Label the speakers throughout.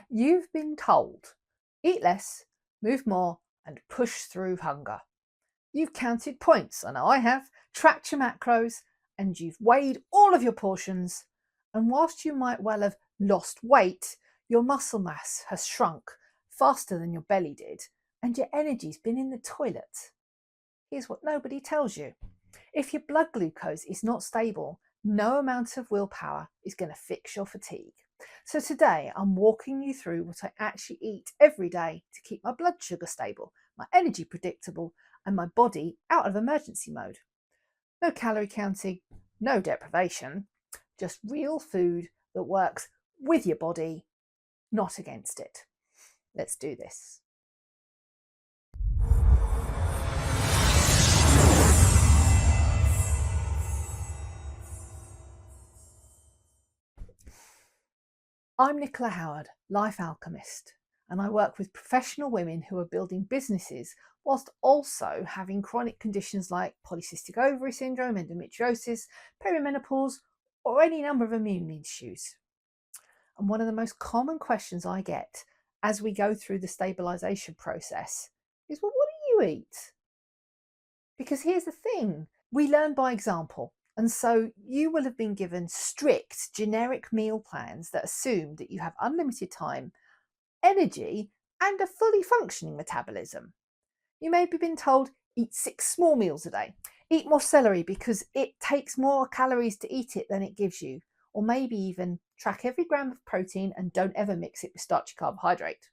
Speaker 1: You've been told, eat less, move more, and push through hunger. You've counted points, I know I have, tracked your macros, and you've weighed all of your portions. And whilst you might well have lost weight, your muscle mass has shrunk faster than your belly did, and your energy's been in the toilet. Here's what nobody tells you. If your blood glucose is not stable, no amount of willpower is going to fix your fatigue. So today I'm walking you through what I actually eat every day to keep my blood sugar stable, my energy predictable, and my body out of emergency mode. No calorie counting, no deprivation, just real food that works with your body, not against it. Let's do this. I'm Nikola Howard, life alchemist, and I work with professional women who are building businesses whilst also having chronic conditions like polycystic ovary syndrome, endometriosis, perimenopause, or any number of immune issues. And one of the most common questions I get as we go through the stabilisation process is, well, what do you eat? Because here's the thing, we learn by example. And so you will have been given strict generic meal plans that assume that you have unlimited time, energy, and a fully functioning metabolism. You may have been told, eat 6 small meals a day, eat more celery because it takes more calories to eat it than it gives you, or maybe even track every gram of protein and don't ever mix it with starchy carbohydrate.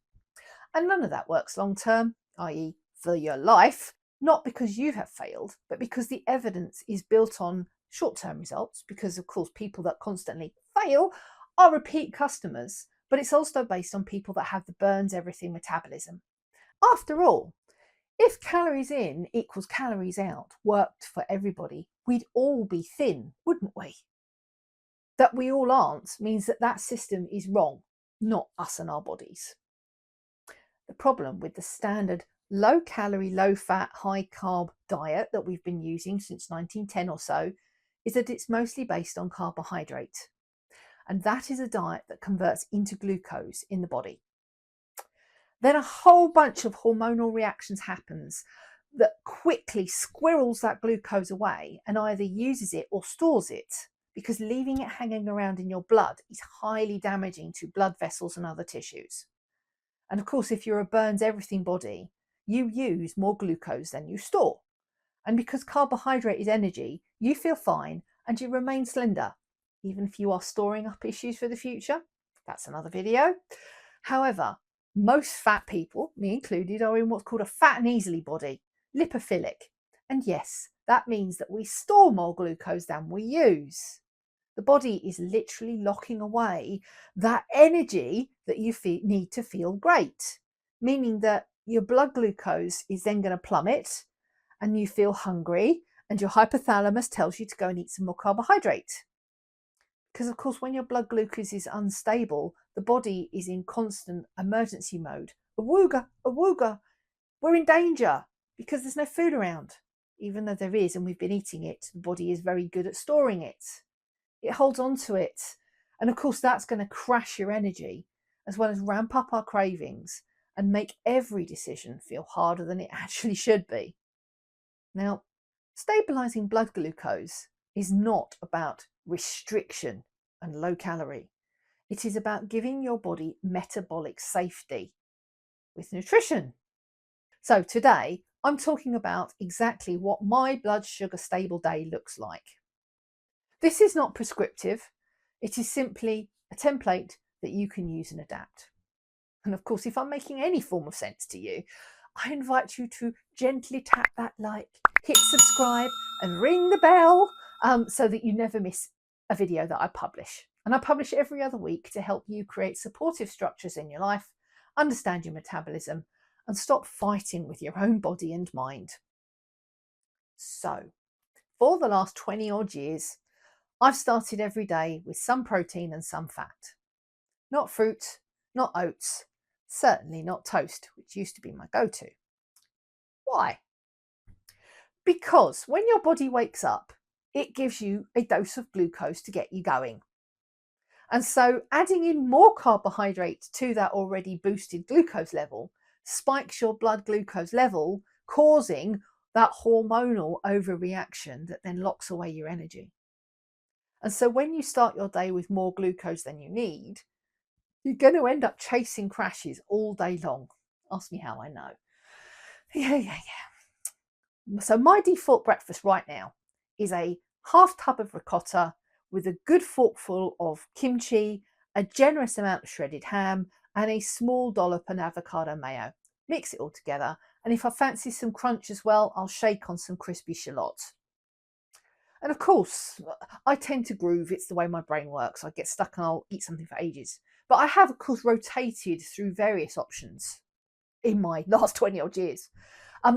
Speaker 1: And none of that works long term, i.e. for your life, not because you have failed, but because the evidence is built on short-term results, because of course people that constantly fail are repeat customers, but it's also based on people that have the burns everything metabolism. After all, if calories in equals calories out worked for everybody, we'd all be thin, wouldn't we? That we all aren't means that that system is wrong, not us and our bodies. The problem with the standard low calorie, low fat, high carb diet that we've been using since 1910 or so is that it's mostly based on carbohydrate. And that is a diet that converts into glucose in the body. Then a whole bunch of hormonal reactions happens that quickly squirrels that glucose away and either uses it or stores it, because leaving it hanging around in your blood is highly damaging to blood vessels and other tissues. And of course, if you're a burns everything body, you use more glucose than you store. And because carbohydrate is energy, you feel fine and you remain slender, even if you are storing up issues for the future. That's another video. However, most fat people, me included, are in what's called a fat and easily body, lipophilic. And yes, that means that we store more glucose than we use. The body is literally locking away that energy that you need to feel great, meaning that your blood glucose is then going to plummet and you feel hungry and your hypothalamus tells you to go and eat some more carbohydrate. Because of course, when your blood glucose is unstable, the body is in constant emergency mode. Awooga, awooga, we're in danger because there's no food around. Even though there is and we've been eating it, the body is very good at storing it. It holds on to it. And of course, that's going to crash your energy as well as ramp up our cravings and make every decision feel harder than it actually should be. Now, stabilising blood glucose is not about restriction and low calorie. It is about giving your body metabolic safety with nutrition. So today, I'm talking about exactly what my blood sugar stable day looks like. This is not prescriptive. It is simply a template that you can use and adapt. And of course, if I'm making any form of sense to you, I invite you to gently tap that like, hit subscribe and ring the bell so that you never miss a video that I publish. And I publish every other week to help you create supportive structures in your life, understand your metabolism, and stop fighting with your own body and mind. So, for the last 20 odd years, I've started every day with some protein and some fat. Not fruit, not oats, certainly not toast, which used to be my go-to. Why? Because when your body wakes up, it gives you a dose of glucose to get you going. And so adding in more carbohydrates to that already boosted glucose level spikes your blood glucose level, causing that hormonal overreaction that then locks away your energy. And so when you start your day with more glucose than you need, you're going to end up chasing crashes all day long. Ask me how I know. Yeah. So my default breakfast right now is a half tub of ricotta with a good forkful of kimchi, a generous amount of shredded ham, and a small dollop of avocado mayo. Mix it all together, and if I fancy some crunch as well, I'll shake on some crispy shallots. And of course, I tend to groove. It's the way my brain works. I get stuck and I'll eat something for ages. But I have, of course, rotated through various options in my last 20 odd years.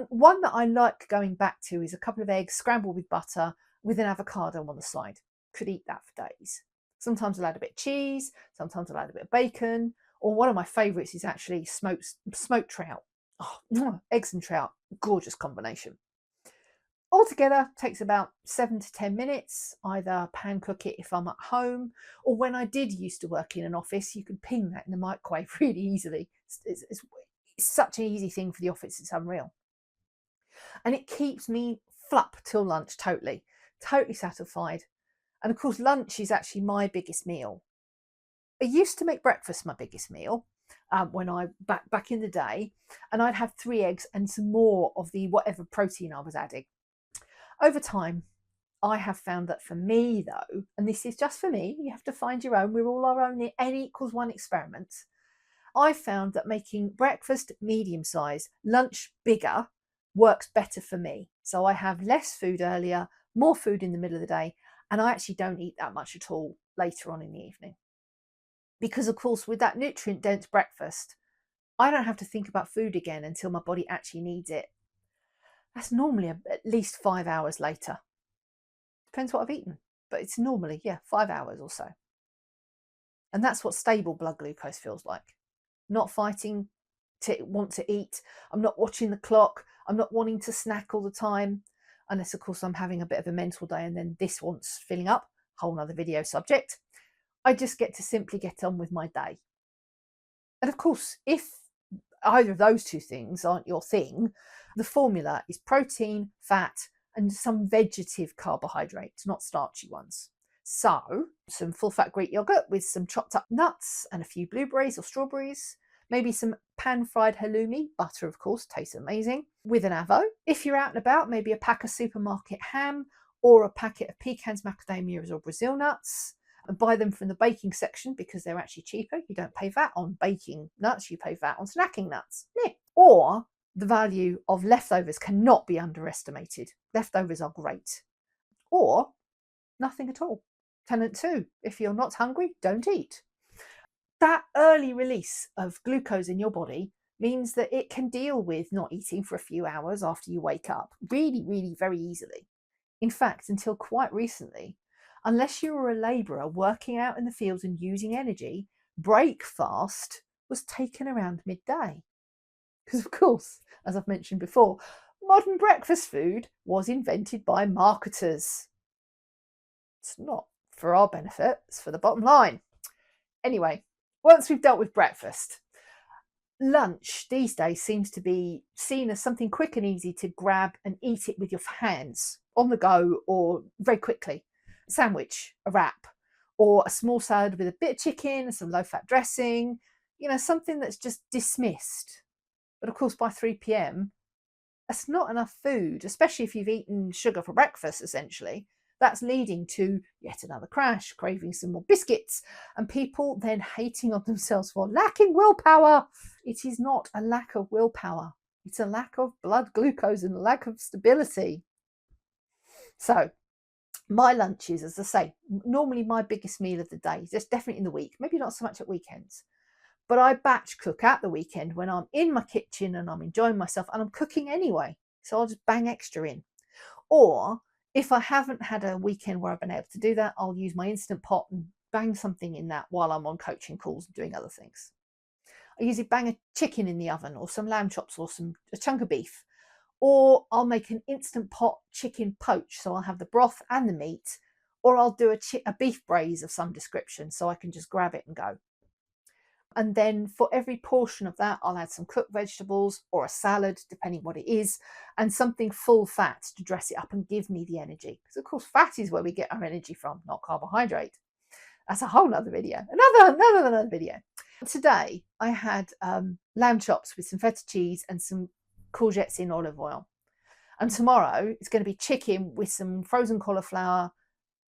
Speaker 1: One that I like going back to is a couple of eggs scrambled with butter with an avocado on the side. Could eat that for days. Sometimes I'll add a bit of cheese, sometimes I'll add a bit of bacon, or one of my favourites is actually smoked trout. Oh, eggs and trout, gorgeous combination. Altogether takes about 7 to 10 minutes. Either pan cook it if I'm at home, or when I did used to work in an office, you could ping that in the microwave really easily. It's such an easy thing for the office, it's unreal. And it keeps me flup till lunch, totally satisfied. And of course, lunch is actually my biggest meal. I used to make breakfast my biggest meal when I back in the day, and I'd have 3 eggs and some more of the whatever protein I was adding. Over time, I have found that for me though, and this is just for me, you have to find your own, we're all our own N=1 experiment. I found that making breakfast medium size, lunch bigger, works better for me. So I have less food earlier, more food in the middle of the day, and I actually don't eat that much at all later on in the evening. Because of course, with that nutrient dense breakfast, I don't have to think about food again until my body actually needs it. That's normally at least 5 hours later. Depends what I've eaten, but it's normally, 5 hours or so. And that's what stable blood glucose feels like. Not fighting to want to eat. I'm not watching the clock. I'm not wanting to snack all the time. Unless, of course, I'm having a bit of a mental day and then this wants filling up. Whole nother video subject. I just get to simply get on with my day. And of course, if either of those two things aren't your thing, the formula is protein, fat, and some vegetative carbohydrates, not starchy ones. So some full fat Greek yogurt with some chopped up nuts and a few blueberries or strawberries, maybe some pan fried halloumi, butter of course, tastes amazing, with an avo. If you're out and about, maybe a pack of supermarket ham or a packet of pecans, macadamias or Brazil nuts. And buy them from the baking section because they're actually cheaper. You don't pay VAT on baking nuts, you pay VAT on snacking nuts. Yeah. Or the value of leftovers cannot be underestimated. Leftovers are great. Or nothing at all. Tenant 2, if you're not hungry, don't eat. That early release of glucose in your body means that it can deal with not eating for a few hours after you wake up really, very easily. In fact, until quite recently, unless you were a labourer working out in the fields and using energy, breakfast was taken around midday. Because of course, as I've mentioned before, modern breakfast food was invented by marketers. It's not for our benefit, it's for the bottom line. Anyway, once we've dealt with breakfast, lunch these days seems to be seen as something quick and easy to grab and eat it with your hands on the go or very quickly. A sandwich, a wrap, or a small salad with a bit of chicken, some low-fat dressing, something that's just dismissed. But of course, by 3 p.m, that's not enough food, especially if you've eaten sugar for breakfast, essentially. That's leading to yet another crash, craving some more biscuits, and people then hating on themselves for lacking willpower. It is not a lack of willpower. It's a lack of blood glucose and a lack of stability. So my lunches, as I say, normally my biggest meal of the day, just definitely in the week, maybe not so much at weekends. But I batch cook at the weekend when I'm in my kitchen and I'm enjoying myself and I'm cooking anyway. So I'll just bang extra in. Or if I haven't had a weekend where I've been able to do that, I'll use my Instant Pot and bang something in that while I'm on coaching calls and doing other things. I usually bang a chicken in the oven or some lamb chops or a chunk of beef. Or I'll make an Instant Pot chicken poach. So I'll have the broth and the meat. or I'll do a beef braise of some description so I can just grab it and go. And then for every portion of that, I'll add some cooked vegetables or a salad, depending what it is, and something full fat to dress it up and give me the energy. Because of course, fat is where we get our energy from, not carbohydrate. That's a whole nother video, another video. Today, I had lamb chops with some feta cheese and some courgettes in olive oil. And tomorrow, it's going to be chicken with some frozen cauliflower,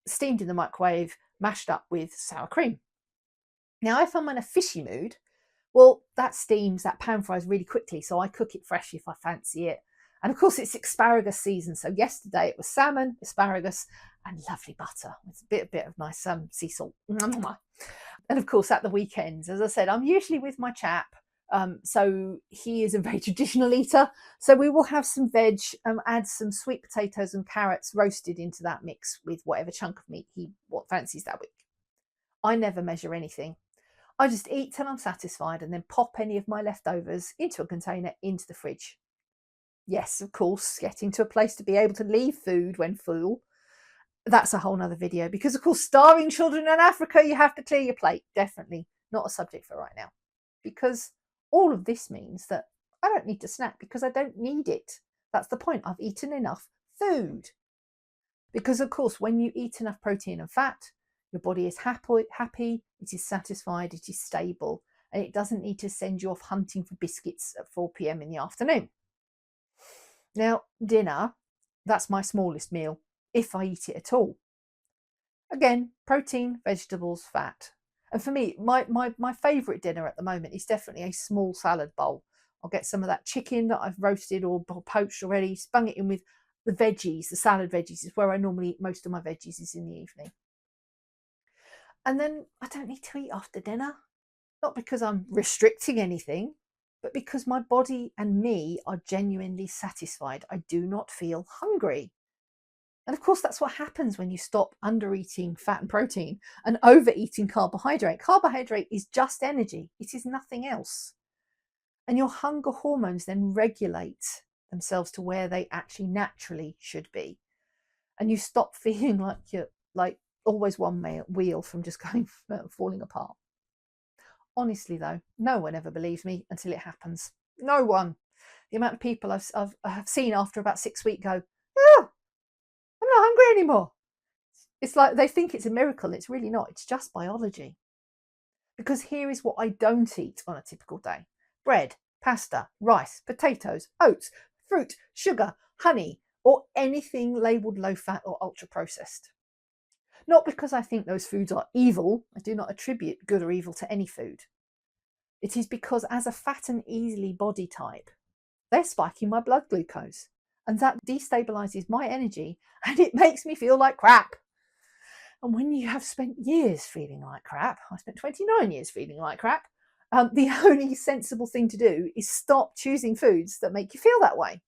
Speaker 1: steamed in the microwave, mashed up with sour cream. Now, if I'm in a fishy mood, well, that steams, that pan fries really quickly, so I cook it fresh if I fancy it. And of course, it's asparagus season. So yesterday it was salmon, asparagus, and lovely butter with a bit of nice sea salt. And of course, at the weekends, as I said, I'm usually with my chap. So he is a very traditional eater. So we will have some veg, add some sweet potatoes and carrots roasted into that mix with whatever chunk of meat he fancies that week. I never measure anything. I just eat till I'm satisfied and then pop any of my leftovers into a container into the fridge. Yes, of course, getting to a place to be able to leave food when full, that's a whole nother video, because of course, starving children in Africa, you have to clear your plate. Definitely not a subject for right now, because all of this means that I don't need to snack because I don't need it. That's the point. I've eaten enough food. Because of course, when you eat enough protein and fat, your body is happy, it is satisfied, it is stable, and it doesn't need to send you off hunting for biscuits at 4 p.m. in the afternoon. Now, dinner, that's my smallest meal, if I eat it at all. Again, protein, vegetables, fat. And for me, my favourite dinner at the moment is definitely a small salad bowl. I'll get some of that chicken that I've roasted or poached already, spung it in with the veggies, the salad veggies is where I normally eat most of my veggies is in the evening. And then I don't need to eat after dinner, not because I'm restricting anything, but because my body and me are genuinely satisfied. I do not feel hungry. And of course, that's what happens when you stop under-eating fat and protein and overeating carbohydrate. Carbohydrate is just energy. It is nothing else. And your hunger hormones then regulate themselves to where they actually naturally should be. And you stop feeling like you're always one wheel from just falling apart. Honestly, though, no one ever believes me until it happens. No one. The amount of people I've seen after about 6 weeks go, oh, I'm not hungry anymore. It's like they think it's a miracle. It's really not. It's just biology. Because here is what I don't eat on a typical day. Bread, pasta, rice, potatoes, oats, fruit, sugar, honey, or anything labelled low fat or ultra processed. Not because I think those foods are evil. I do not attribute good or evil to any food. It is because as a fat and easily body type, they're spiking my blood glucose. And that destabilises my energy and it makes me feel like crap. And when you have spent years feeling like crap, I spent 29 years feeling like crap, the only sensible thing to do is stop choosing foods that make you feel that way.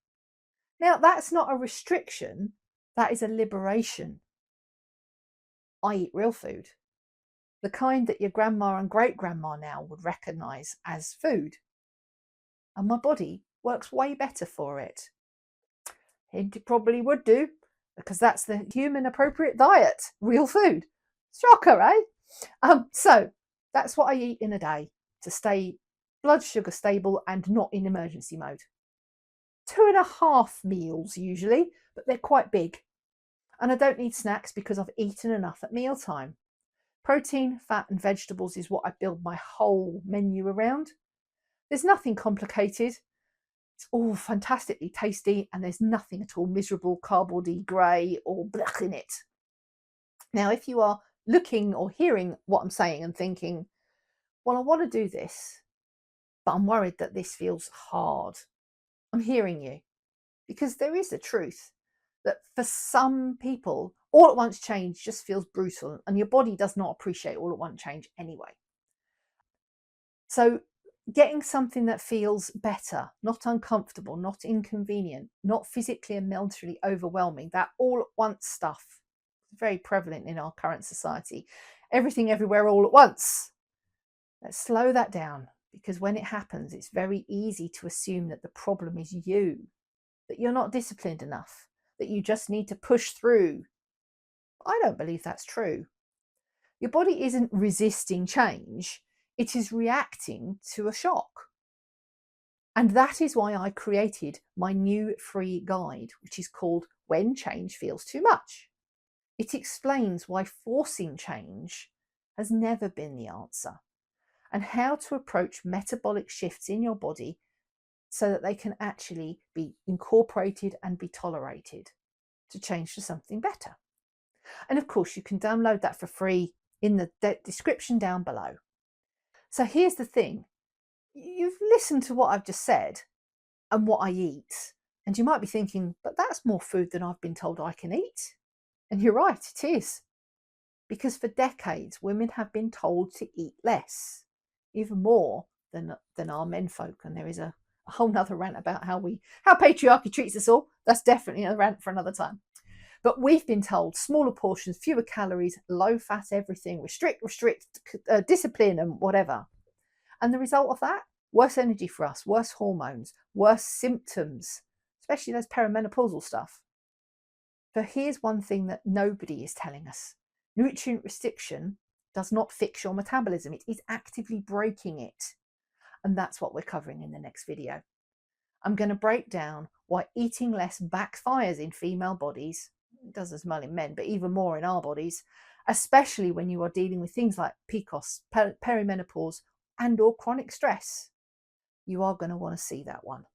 Speaker 1: Now, that's not a restriction. That is a liberation. I eat real food, the kind that your grandma and great-grandma now would recognise as food. And my body works way better for it. It probably would do, because that's the human appropriate diet, real food. Shocker, eh? So that's what I eat in a day to stay blood sugar stable and not in emergency mode. 2.5 meals usually, but they're quite big. And I don't need snacks because I've eaten enough at mealtime. Protein, fat and vegetables is what I build my whole menu around. There's nothing complicated. It's all fantastically tasty and there's nothing at all miserable, cardboardy, grey or blech in it. Now, if you are looking or hearing what I'm saying and thinking, well, I want to do this, but I'm worried that this feels hard, I'm hearing you, because there is a truth that for some people, all at once change just feels brutal and your body does not appreciate all at once change anyway. So getting something that feels better, not uncomfortable, not inconvenient, not physically and mentally overwhelming, that all at once stuff is very prevalent in our current society. Everything, everywhere, all at once. Let's slow that down, because when it happens, it's very easy to assume that the problem is you, that you're not disciplined enough, that you just need to push through. I don't believe that's true. Your body isn't resisting change, it is reacting to a shock. And that is why I created my new free guide, which is called When Change Feels Too Much. It explains why forcing change has never been the answer and how to approach metabolic shifts in your body so that they can actually be incorporated and be tolerated to change to something better. And of course, you can download that for free in the description down below. So here's the thing. You've listened to what I've just said and what I eat, and you might be thinking, but that's more food than I've been told I can eat. And you're right, it is. Because for decades, women have been told to eat less, even more than our menfolk. And there is a whole nother rant about how patriarchy treats us all. That's definitely a rant for another time. But we've been told smaller portions, fewer calories, low fat everything, restrict, discipline and whatever. And the result of that, worse energy for us, worse hormones, worse symptoms, especially those perimenopausal stuff. But here's one thing that nobody is telling us. Nutrient restriction does not fix your metabolism. It is actively breaking it. And that's what we're covering in the next video. I'm going to break down why eating less backfires in female bodies. It does as well in men, but even more in our bodies, especially when you are dealing with things like PCOS, perimenopause, and or chronic stress. You are going to want to see that one.